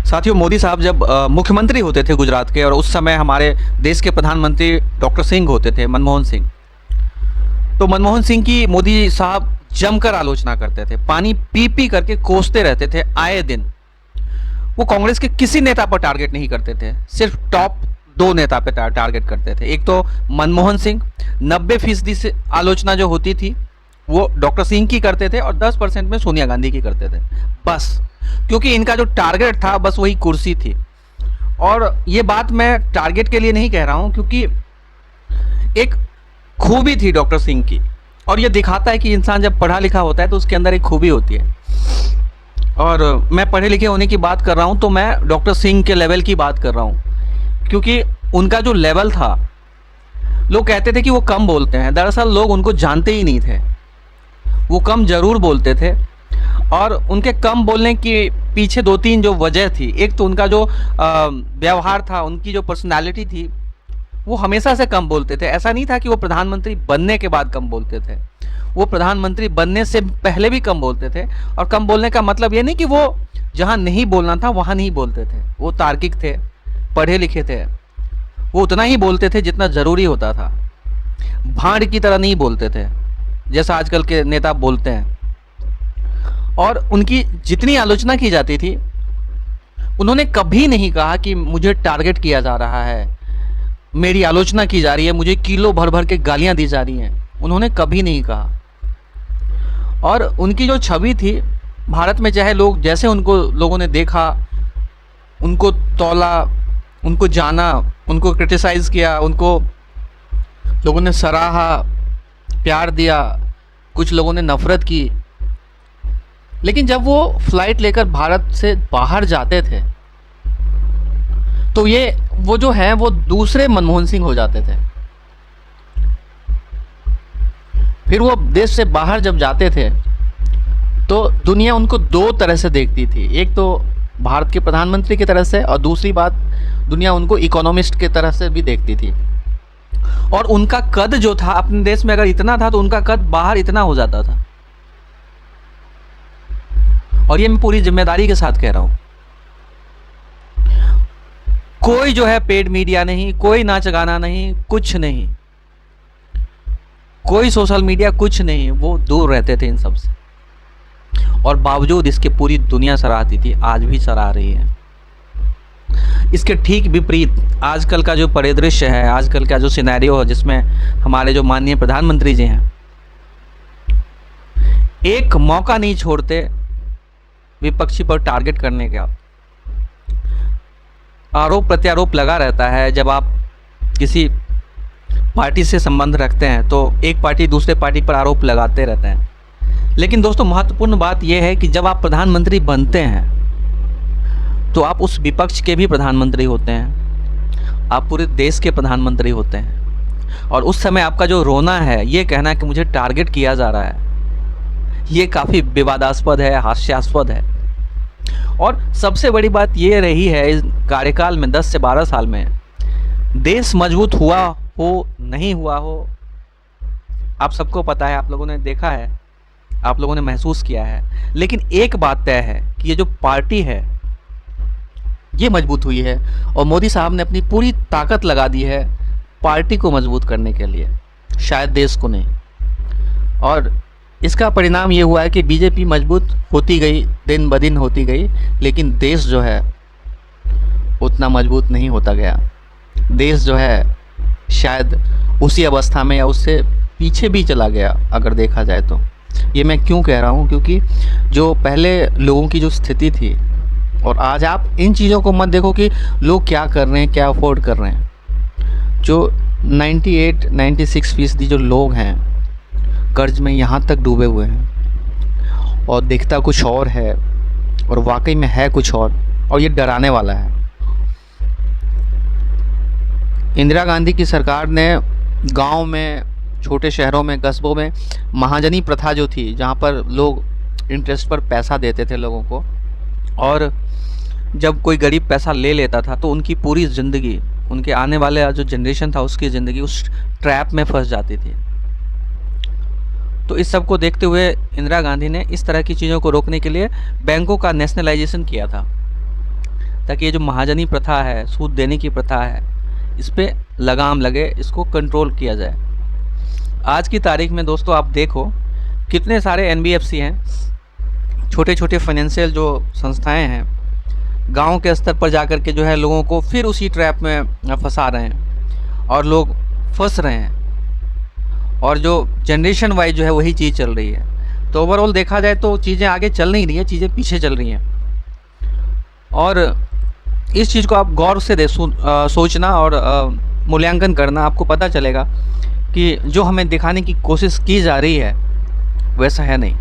साथियों, मोदी साहब जब मुख्यमंत्री होते थे गुजरात के, और उस समय हमारे देश के प्रधानमंत्री डॉक्टर सिंह होते थे, मनमोहन सिंह। तो मनमोहन सिंह की मोदी साहब जमकर आलोचना करते थे, पानी पी पी करके कोसते रहते थे आए दिन। वो कांग्रेस के किसी नेता पर टारगेट नहीं करते थे, सिर्फ टॉप दो नेता पे टारगेट करते थे। एक तो मनमोहन सिंह, 90% से आलोचना जो होती थी वो डॉक्टर सिंह की करते थे, और 10% में सोनिया गांधी की करते थे, बस। क्योंकि इनका जो टारगेट था बस वही कुर्सी थी। और ये बात मैं टारगेट के लिए नहीं कह रहा हूं, क्योंकि एक खूबी थी डॉक्टर सिंह की, और ये दिखाता है कि इंसान जब पढ़ा लिखा होता है तो उसके अंदर एक खूबी होती है। और मैं पढ़े लिखे होने की बात कर रहा हूं तो मैं डॉक्टर सिंह के लेवल की बात कर रहा हूं, क्योंकि उनका जो लेवल था, लोग कहते थे कि वो कम बोलते हैं, दरअसल लोग उनको जानते ही नहीं थे। वो कम जरूर बोलते थे, और उनके कम बोलने के पीछे दो तीन जो वजह थी। एक तो उनका जो व्यवहार था, उनकी जो पर्सनालिटी थी, वो हमेशा से कम बोलते थे। ऐसा नहीं था कि वो प्रधानमंत्री बनने के बाद कम बोलते थे, वो प्रधानमंत्री बनने से पहले भी कम बोलते थे। और कम बोलने का मतलब ये नहीं कि वो जहाँ नहीं बोलना था वहाँ नहीं बोलते थे। वो तार्किक थे, पढ़े लिखे थे, वो उतना ही बोलते थे जितना ज़रूरी होता था। भाड़ की तरह नहीं बोलते थे जैसा आजकल के नेता बोलते हैं। और उनकी जितनी आलोचना की जाती थी, उन्होंने कभी नहीं कहा कि मुझे टारगेट किया जा रहा है, मेरी आलोचना की जा रही है, मुझे किलो भर भर के गालियां दी जा रही हैं। उन्होंने कभी नहीं कहा। और उनकी जो छवि थी भारत में, चाहे लोग जैसे उनको लोगों ने देखा, उनको तौला, उनको जाना, उनको क्रिटिसाइज़ किया, उनको लोगों ने सराहा, प्यार दिया, कुछ लोगों ने नफ़रत की। लेकिन जब वो फ्लाइट लेकर भारत से बाहर जाते थे तो वो जो है वो दूसरे मनमोहन सिंह हो जाते थे। फिर वो देश से बाहर जब जाते थे तो दुनिया उनको दो तरह से देखती थी। एक तो भारत के प्रधानमंत्री की तरह से, और दूसरी बात, दुनिया उनको इकोनॉमिस्ट की तरह से भी देखती थी। और उनका कद जो था अपने देश में अगर इतना था तो उनका कद बाहर इतना हो जाता था। और ये मैं पूरी जिम्मेदारी के साथ कह रहा हूं। कोई जो है पेड मीडिया नहीं, कोई नाच गाना नहीं, कुछ नहीं, कोई सोशल मीडिया, कुछ नहीं। वो दूर रहते थे इन सब से, और बावजूद इसके पूरी दुनिया सराहती थी, आज भी सराह रही है। इसके ठीक विपरीत आजकल का जो परिदृश्य है, आजकल का जो सिनेरियो है, जिसमें हमारे जो माननीय प्रधानमंत्री जी हैं, एक मौका नहीं छोड़ते विपक्षी पर टारगेट करने का। आरोप प्रत्यारोप लगा रहता है। जब आप किसी पार्टी से संबंध रखते हैं तो एक पार्टी दूसरे पार्टी पर आरोप लगाते रहते हैं। लेकिन दोस्तों, महत्वपूर्ण बात यह है कि जब आप प्रधानमंत्री बनते हैं तो आप उस विपक्ष के भी प्रधानमंत्री होते हैं, आप पूरे देश के प्रधानमंत्री होते हैं। और उस समय आपका जो रोना है, ये कहना कि मुझे टारगेट किया जा रहा है, ये काफ़ी विवादास्पद है, हास्यास्पद है। और सबसे बड़ी बात ये रही है इस कार्यकाल में, 10 से 12 साल में, देश मजबूत हुआ हो नहीं हुआ हो, आप सबको पता है, आप लोगों ने देखा है, आप लोगों ने महसूस किया है। लेकिन एक बात तय है कि ये जो पार्टी है ये मजबूत हुई है, और मोदी साहब ने अपनी पूरी ताकत लगा दी है पार्टी को मजबूत करने के लिए, शायद देश को नहीं। और इसका परिणाम ये हुआ है कि बीजेपी मजबूत होती गई, दिन ब दिन होती गई, लेकिन देश जो है उतना मजबूत नहीं होता गया। देश जो है शायद उसी अवस्था में या उससे पीछे भी चला गया, अगर देखा जाए तो। ये मैं क्यों कह रहा हूँ, क्योंकि जो पहले लोगों की जो स्थिति थी, और आज आप इन चीज़ों को मत देखो कि लोग क्या कर रहे हैं, क्या अफोर्ड कर रहे हैं। जो 98-96% जो लोग हैं कर्ज में यहाँ तक डूबे हुए हैं, और दिखता कुछ और है और वाकई में है कुछ और ये डराने वाला है। इंदिरा गांधी की सरकार ने गांव में, छोटे शहरों में, कस्बों में महाजनी प्रथा जो थी, जहाँ पर लोग इंटरेस्ट पर पैसा देते थे लोगों को, और जब कोई गरीब पैसा ले लेता था तो उनकी पूरी ज़िंदगी, उनके आने वाले जो जनरेशन था उसकी ज़िंदगी उस ट्रैप में फंस जाती थी। तो इस सब को देखते हुए इंदिरा गांधी ने इस तरह की चीज़ों को रोकने के लिए बैंकों का नेशनलाइजेशन किया था, ताकि ये जो महाजनी प्रथा है, सूद देने की प्रथा है, इस पे लगाम लगे, इसको कंट्रोल किया जाए। आज की तारीख में दोस्तों आप देखो कितने सारे एनबीएफसी हैं, छोटे छोटे फाइनेंशियल जो संस्थाएं हैं, गांव के स्तर पर जाकर के जो है लोगों को फिर उसी ट्रैप में फंसा रहे हैं और लोग फंस रहे हैं, और जो जनरेशन वाइज जो है वही चीज़ चल रही है। तो ओवरऑल देखा जाए तो चीज़ें आगे चल नहीं रही हैं, चीज़ें पीछे चल रही हैं। और इस चीज़ को आप गौर से सोचना और मूल्यांकन करना, आपको पता चलेगा कि जो हमें दिखाने की कोशिश की जा रही है वैसा है नहीं।